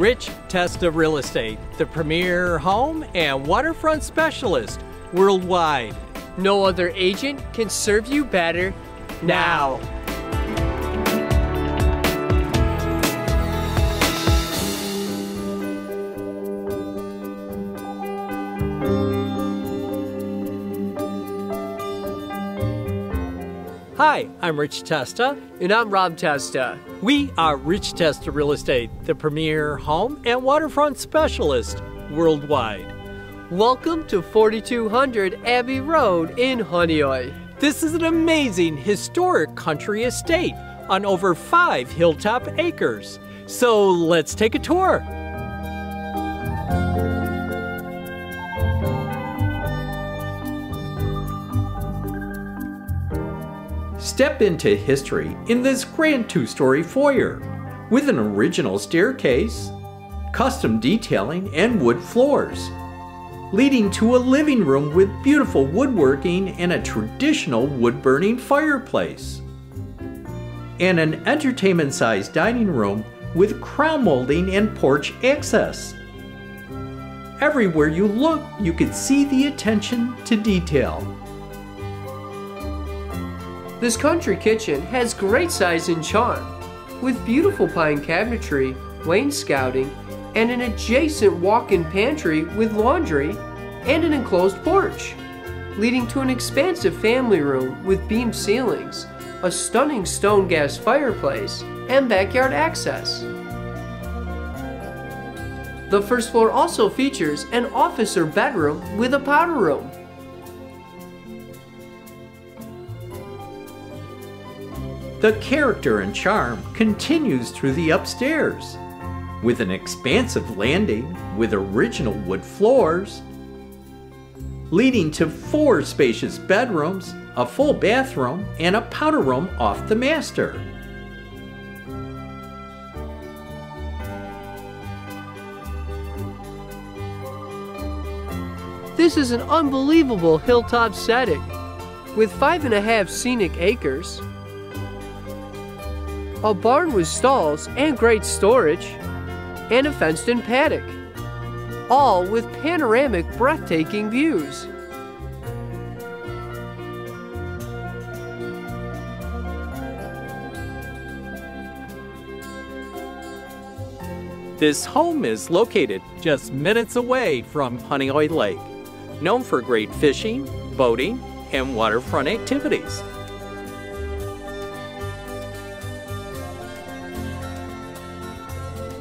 Rich Testa Real Estate, the premier home and waterfront specialist worldwide. No other agent can serve you better now. Hi, I'm Rich Testa. And I'm Rob Testa. We are Rich Testa Real Estate, the premier home and waterfront specialist worldwide. Welcome to 4200 Abbey Road in Honeoye. This is an amazing historic country estate on over 5 hilltop acres. So let's take a tour. Step into history in this grand 2-story foyer with an original staircase, custom detailing, and wood floors, leading to a living room with beautiful woodworking and a traditional wood-burning fireplace, and an entertainment-sized dining room with crown molding and porch access. Everywhere you look, you can see the attention to detail. This country kitchen has great size and charm, with beautiful pine cabinetry, wainscoting, and an adjacent walk-in pantry with laundry and an enclosed porch, leading to an expansive family room with beam ceilings, a stunning stone gas fireplace, and backyard access. The first floor also features an office or bedroom with a powder room. The character and charm continues through the upstairs, with an expansive landing with original wood floors, leading to 4 spacious bedrooms, a full bathroom, and a powder room off the master. This is an unbelievable hilltop setting, with 5.5 scenic acres, a barn with stalls and great storage, and a fenced-in paddock, all with panoramic, breathtaking views. This home is located just minutes away from Honeoye Lake, known for great fishing, boating, and waterfront activities.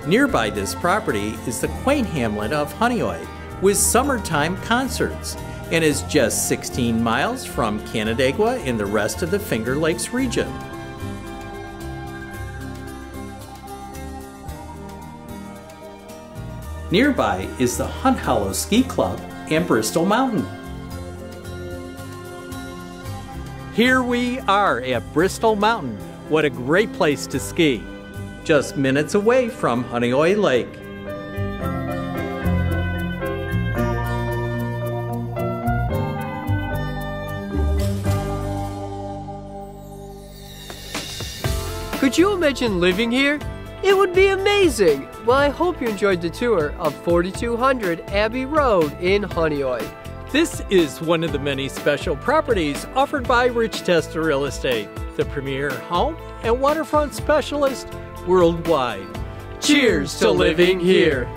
Nearby this property is the quaint hamlet of Honeoye with summertime concerts and is just 16 miles from Canandaigua in the rest of the Finger Lakes region. Nearby is the Hunt Hollow Ski Club and Bristol Mountain. Here we are at Bristol Mountain. What a great place to ski. Just minutes away from Honeoye Lake. Could you imagine living here? It would be amazing! Well, I hope you enjoyed the tour of 4200 Abbey Road in Honeoye. This is one of the many special properties offered by Rich Testa Real Estate, the premier home and waterfront specialist worldwide. Cheers to living here!